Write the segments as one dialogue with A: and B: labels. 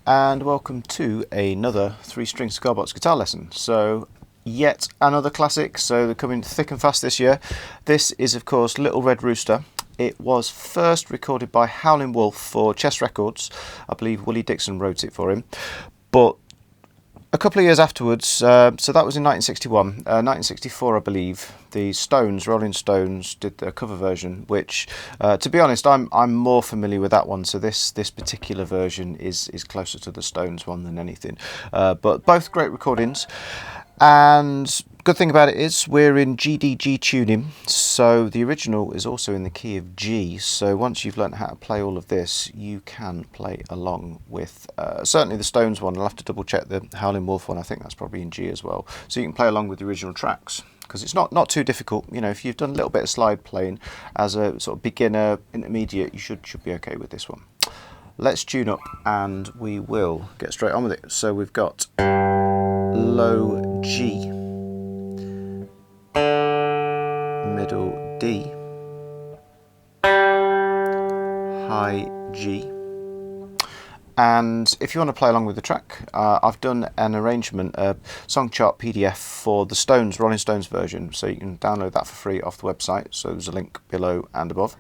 A: and welcome to another 3-string cigar box guitar lesson. So yet another classic, so they're coming thick and fast this year. This is of course Little Red Rooster. It was first recorded by Howlin' Wolf for Chess Records. I believe Willie Dixon wrote it for him, but a couple of years afterwards, so that was in 1961, 1964 I believe, the Stones, Rolling Stones, did a cover version, which to be honest I'm more familiar with that one, so this particular version is closer to the Stones one than anything, but both great recordings. And good thing about it is we're in G tuning, so the original is also in the key of G, so once you've learnt how to play all of this you can play along with certainly the Stones one. I'll have to double check the Howlin' Wolf one, I think that's probably in G as well, so you can play along with the original tracks because it's not too difficult. You know, if you've done a little bit of slide playing as a sort of beginner, intermediate, you should be okay with this one. Let's tune up and we will get straight on with it. So we've got low G, middle D, high G. And if you want to play along with the track, I've done an arrangement, a song chart PDF for the Stones, Rolling Stones version, so you can download that for free off the website, so there's a link below and above.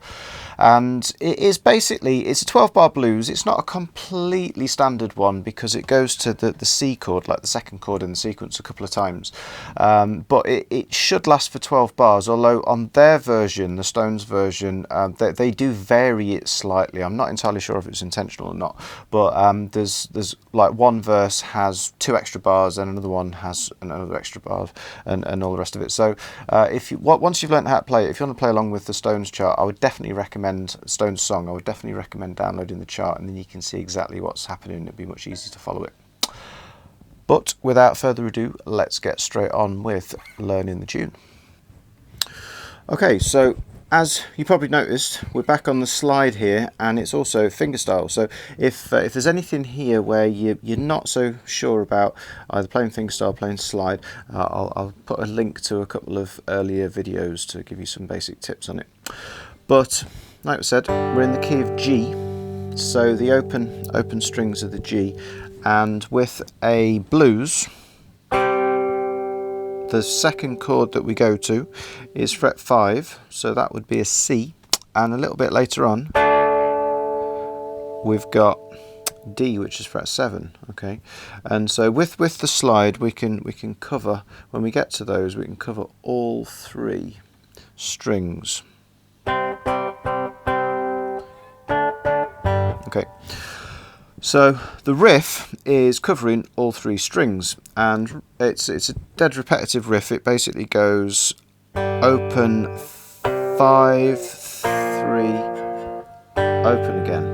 A: And it is basically, it's a 12-bar blues. It's not a completely standard one because it goes to the C chord, like the second chord in the sequence, a couple of times. But it should last for 12 bars, although on their version, the Stones version, they do vary it slightly. I'm not entirely sure if it's intentional or not, but there's like one verse has 2 extra bars and another one has another extra bar and all the rest of it. So once you've learned how to play it, if you want to play along with the Stones chart, I would definitely recommend Stones song. I would definitely recommend downloading the chart, and then you can see exactly what's happening. It'd be much easier to follow it. But without further ado, let's get straight on with learning the tune. Okay, so as you probably noticed, we're back on the slide here, and it's also fingerstyle. So if there's anything here where you're not so sure about either playing fingerstyle or playing slide, I'll put a link to a couple of earlier videos to give you some basic tips on it. But like I said, we're in the key of G, so the open strings are the G, and with a blues, the second chord that we go to is fret 5, so that would be a C, and a little bit later on we've got D, which is fret 7. Okay, and so with the slide we can cover, when we get to those, we can cover all 3 strings. Okay, so the riff is covering all 3 strings, and it's a dead repetitive riff. It basically goes open 5 3 open again,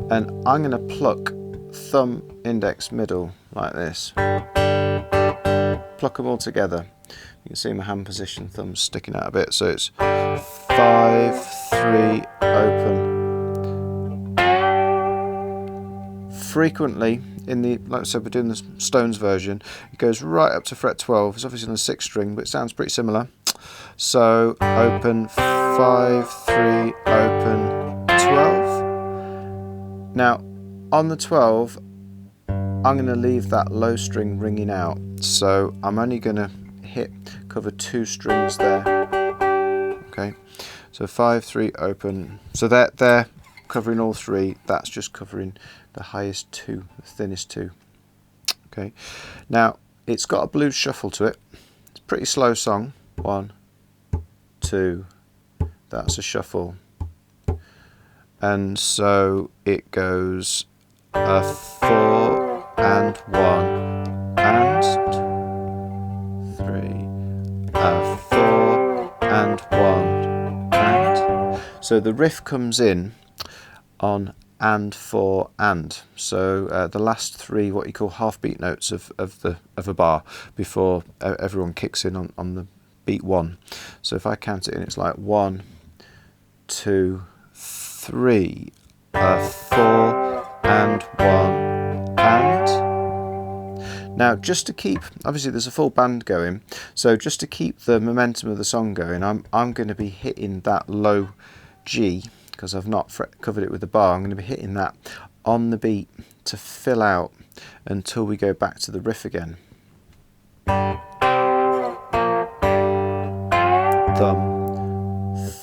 A: and I'm going to pluck thumb, index, middle like this, pluck them all together. You can see my hand position, thumb's sticking out a bit, so it's 5 3 open. Frequently in the, like I said, we're doing the Stones version, it goes right up to fret 12. It's obviously on the 6th string, but it sounds pretty similar. So open 5 3 open 12. Now on the 12 I'm going to leave that low string ringing out, so I'm only going to cover 2 strings there. Okay, so 5 3 open, so they're covering all 3. That's just covering the highest 2, the thinnest 2. Okay, now it's got a blues shuffle to it. It's a pretty slow song. 1 2, that's a shuffle, and so it goes a 4 and 1 and 3, a 4 and 1 and, so the riff comes in on and 4 and, so the last 3 what you call half beat notes of a bar before everyone kicks in on the beat 1. So if I count it in, it's like 1 2 3, a 4 and 1 and. Now just to keep, obviously there's a full band going, so just to keep the momentum of the song going, I'm going to be hitting that low G, because I've not covered it with the bar. I'm going to be hitting that on the beat to fill out until we go back to the riff again. Thumb,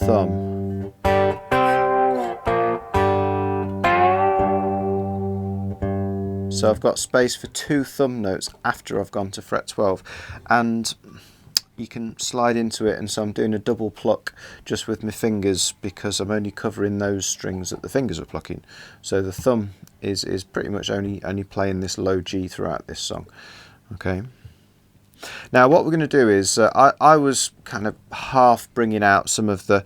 A: thumb. So I've got space for 2 thumb notes after I've gone to fret 12, and you can slide into it, and so I'm doing a double pluck just with my fingers because I'm only covering those strings that the fingers are plucking. So the thumb is pretty much only playing this low G throughout this song. Okay. Now what we're going to do is, I was kind of half bringing out some of the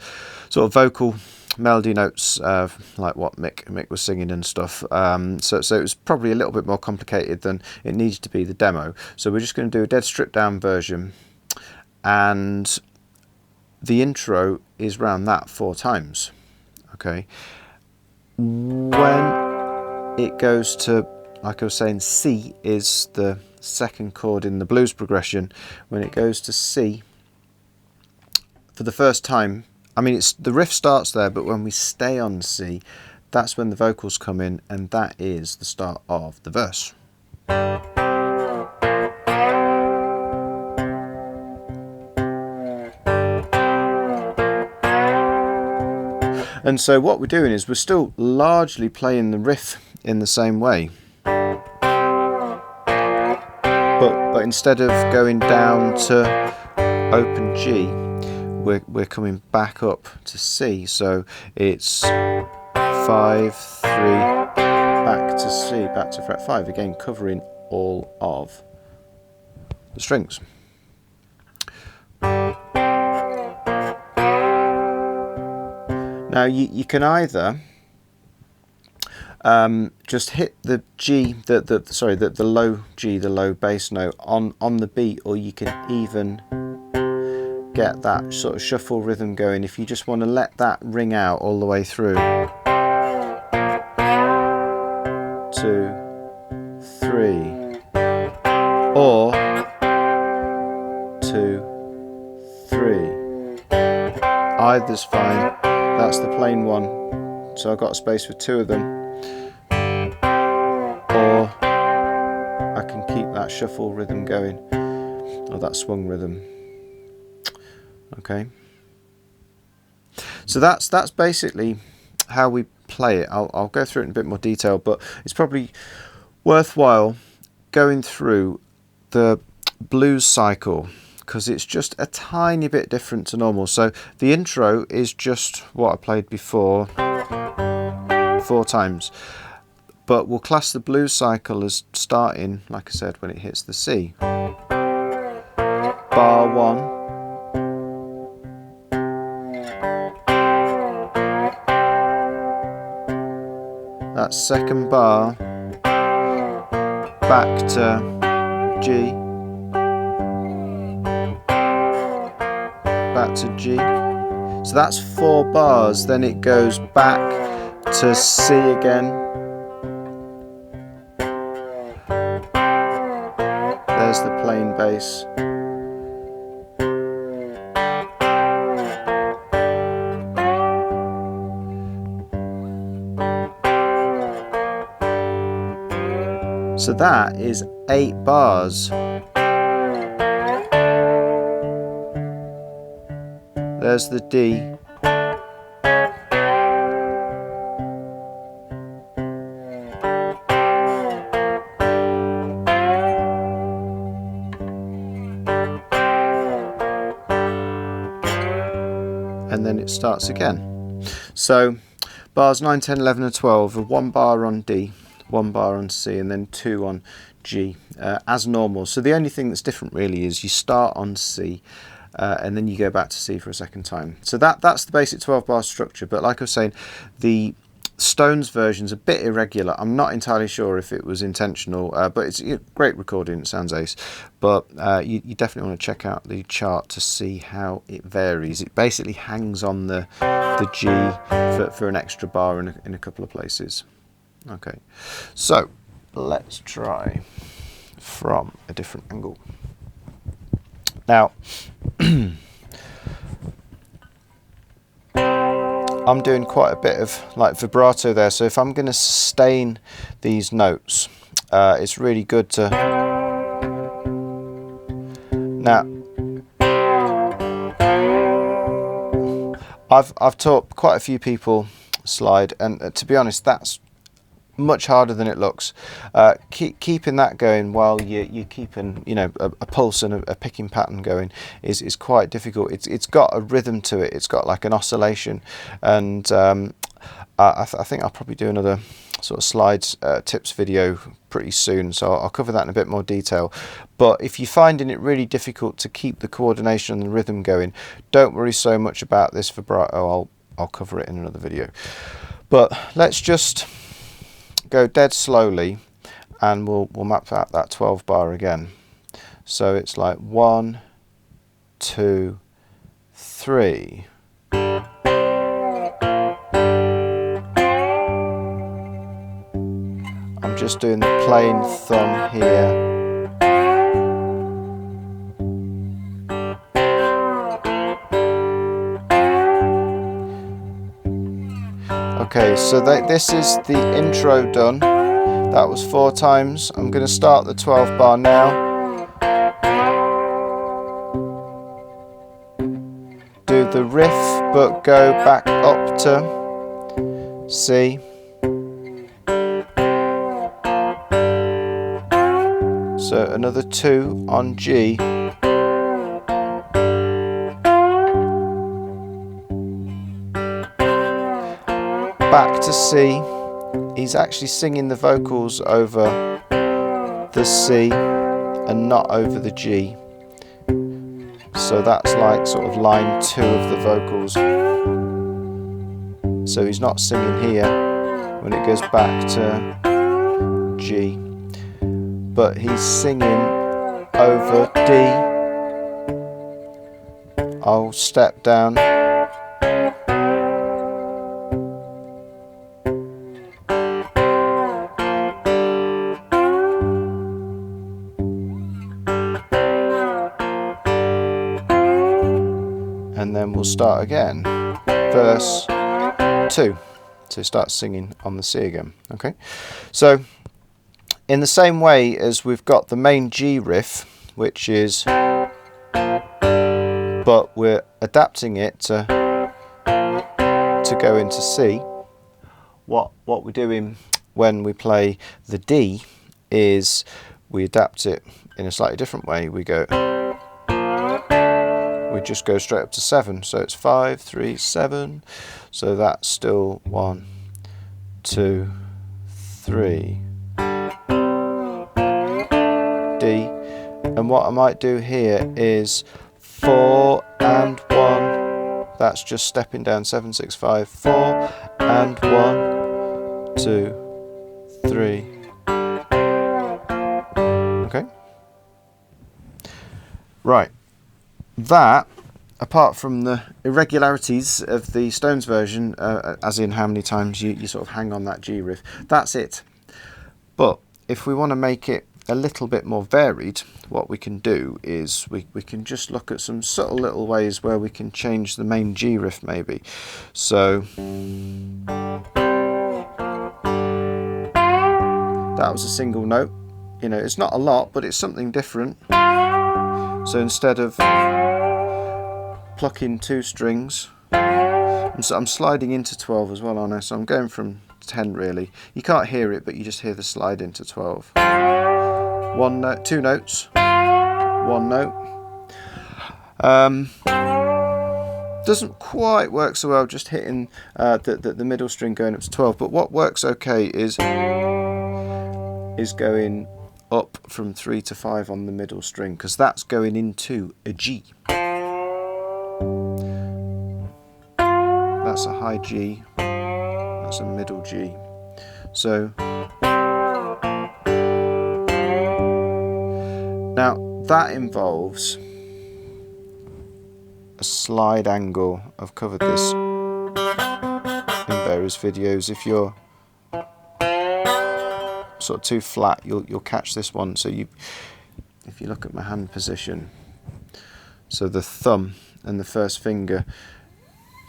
A: sort of vocal melody notes, like what Mick was singing and stuff. So it was probably a little bit more complicated than it needed to be the demo. So we're just going to do a dead stripped down version, and the intro is round that 4 times. Okay. When it goes to, like I was saying, C is the second chord in the blues progression. When it goes to C for the first time, I mean, the riff starts there, but when we stay on C, that's when the vocals come in, and that is the start of the verse. And so what we're doing is we're still largely playing the riff in the same way. But instead of going down to open G, we're coming back up to C. So it's 5, 3, back to C, back to fret 5, again covering all of the strings. Now you can either just hit the G, the low G, the low bass note on the beat, or you can even get that sort of shuffle rhythm going if you just want to let that ring out all the way through. 2, 3, or 2, 3. Either's fine. That's the plain one, so I've got space for 2 of them. Or I can keep that shuffle rhythm going, or that swung rhythm. Okay. So that's basically how we play it. I'll go through it in a bit more detail, but it's probably worthwhile going through the blues cycle, because it's just a tiny bit different to normal. So the intro is just what I played before 4 times, but we'll class the blues cycle as starting, like I said, when it hits the C. Bar 1, that second bar, back to G, back to G. So that's 4 bars, then it goes back to C again. There's the plain bass. So that is 8 bars. There's the D. And then it starts again. So bars 9, 10, 11 and 12 are 1 bar on D, 1 bar on C, and then 2 on G, as normal. So the only thing that's different really is you start on C, and then you go back to C for a second time. So that's the basic 12 bar structure, but like I was saying, the Stones version's a bit irregular. I'm not entirely sure if it was intentional, but it's a great recording, it sounds ace. But you definitely want to check out the chart to see how it varies. It basically hangs on the G for an extra bar in a couple of places. Okay, so let's try from a different angle. Now, I'm doing quite a bit of like vibrato there, so if I'm going to sustain these notes, it's really good to... Now, I've taught quite a few people slide, and to be honest, that's much harder than it looks. Keeping that going while you're keeping, you know, a pulse and a picking pattern going is quite difficult. It's got a rhythm to it. It's got like an oscillation, and I think I'll probably do another sort of slides tips video pretty soon, so I'll cover that in a bit more detail. But if you're finding it really difficult to keep the coordination and the rhythm going, don't worry so much about this vibrato. I'll cover it in another video. But let's just go dead slowly, and we'll map out that 12 bar again. So it's like 1, 2, 3. I'm just doing the plain thumb here. Okay, so this is the intro done. That was 4 times. I'm going to start the 12 bar now. Do the riff, but go back up to C. So another 2 on G. Back to C. He's actually singing the vocals over the C and not over the G. So that's like sort of line 2 of the vocals. So he's not singing here when it goes back to G, but he's singing over D. I'll step down. And then we'll start again, verse 2, to start singing on the C again. Okay, so in the same way as we've got the main G riff, which is, but we're adapting it to go into C, what we're doing when we play the D is we adapt it in a slightly different way. We just go straight up to 7, so it's 5, 3, 7, so that's still 1, 2, 3, D, and what I might do here is 4 and 1, that's just stepping down 7, 6, 5, 4 and 1, 2, 3, okay, right. That, apart from the irregularities of the Stones version, as in how many times you sort of hang on that G riff, that's it. But if we want to make it a little bit more varied, what we can do is we can just look at some subtle little ways where we can change the main G riff maybe. So that was a single note. You know, it's not a lot, but it's something different. So instead of plucking 2 strings, I'm sliding into 12 as well, aren't I? So I'm going from 10 really. You can't hear it, but you just hear the slide into 12. 1 note, 2 notes, 1 note. Doesn't quite work so well just hitting the middle string going up to 12, but what works okay is going up from 3 to 5 on the middle string, because that's going into a G. That's a high G, that's a middle G. So now that involves a slide angle. I've covered this in various videos. If you're sort of too flat, you'll catch this one. So if you look at my hand position, so the thumb and the first finger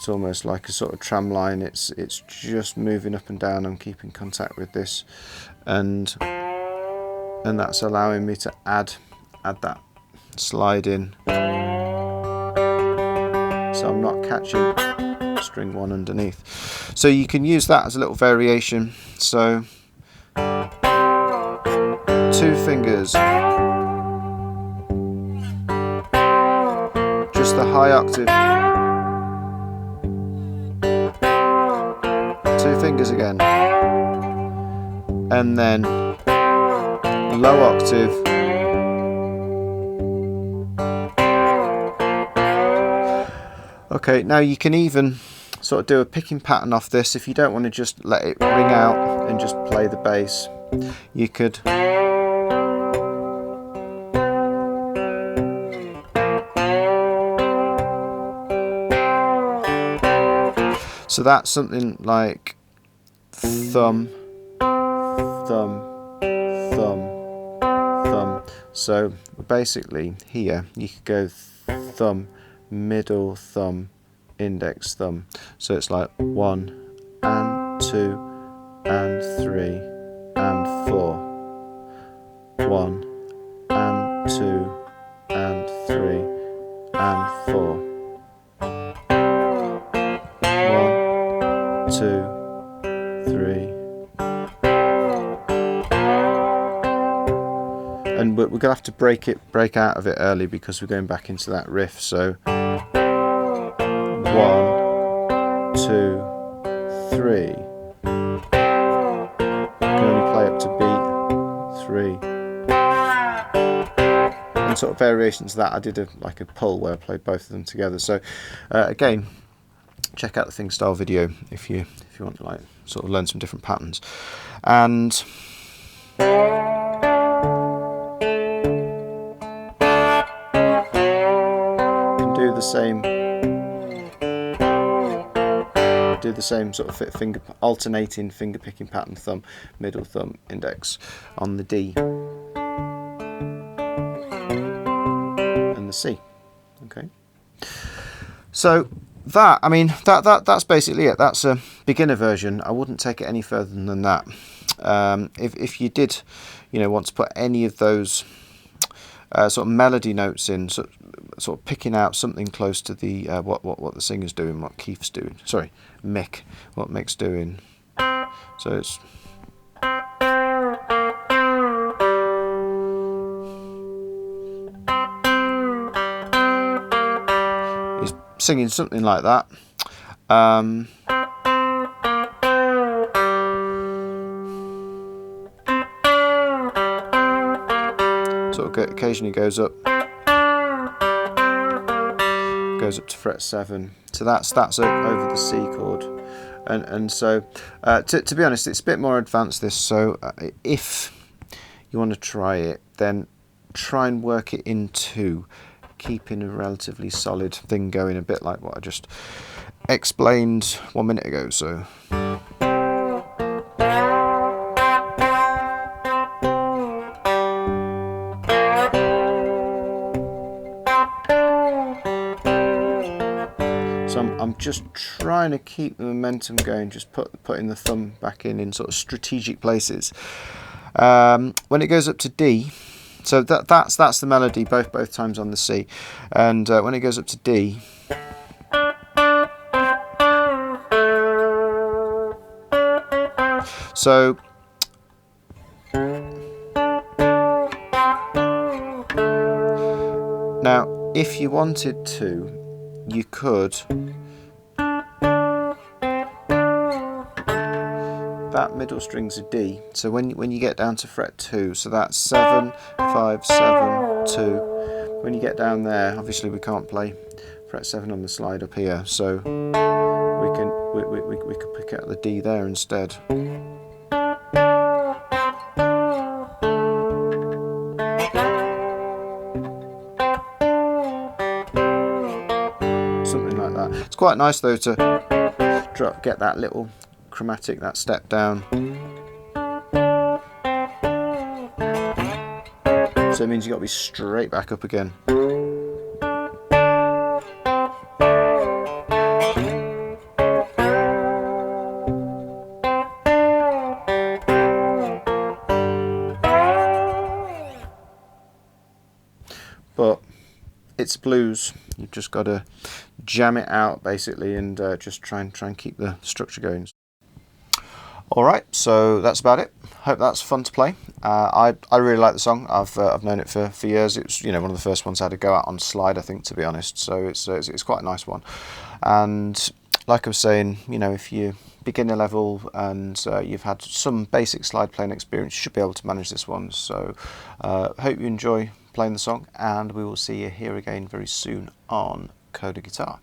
A: It's almost like a sort of tram line. It's just moving up and down. I'm keeping contact with this, and that's allowing me to add that slide in. So I'm not catching string 1 underneath. So you can use that as a little variation. So 2 fingers, just the high octave, 2 fingers again, and then low octave, okay. Now you can even sort of do a picking pattern off this. If you don't want to just let it ring out and just play the bass, you could so that's something like thumb, thumb, thumb, thumb. So basically here you could go thumb, middle thumb, index thumb. So it's like 1 and 2 and 3 and 4. 1 and 2 and 3 and 4. 1, 2, 3. And we're gonna have to break out of it early because we're going back into that riff. So 1, 2, 3. You can only play up to beat 3. And sort of variations of that. I did like a pull where I played both of them together. So again, check out the Fingerstyle video if you want to like sort of learn some different patterns. And can do the same sort of alternating finger picking pattern, thumb, middle thumb, index on the D and the C. Okay. So that, I mean, that's basically it. That's a beginner version. I wouldn't take it any further than that. If you did, want to put any of those sort of melody notes in, sort of picking out something close to the what the singer's doing, what Keith's doing. Sorry, Mick, what Mick's doing. So it's he's singing something like that. Sort of occasionally goes up to fret 7. So that's over the C chord, and so to be honest, it's a bit more advanced this. So if you want to try it, then try and work it into keeping a relatively solid thing going, a bit like what I just explained 1 minute ago. So I'm just trying to keep the momentum going, just putting the thumb back in sort of strategic places. When it goes up to D, so that's the melody both times on the C, and when it goes up to D, so now if you wanted to, you could. That middle string's a D, so when you get down to fret 2, so that's 7, 5, 7, 2. When you get down there, obviously we can't play fret 7 on the slide up here, so we could pick out the D there instead. Something like that. It's quite nice though to get that little chromatic, that step down. So it means you've got to be straight back up again. but it's blues. You've just got to jam it out basically, and just try and keep the structure going. Alright, so that's about it. Hope that's fun to play. I really like the song. I've known it for years. It was, one of the first ones I had to go out on slide, I think, to be honest. So it's quite a nice one. And like I was saying, if you beginner level and you've had some basic slide playing experience, you should be able to manage this one. So hope you enjoy playing the song, and we will see you here again very soon on Coda Guitar.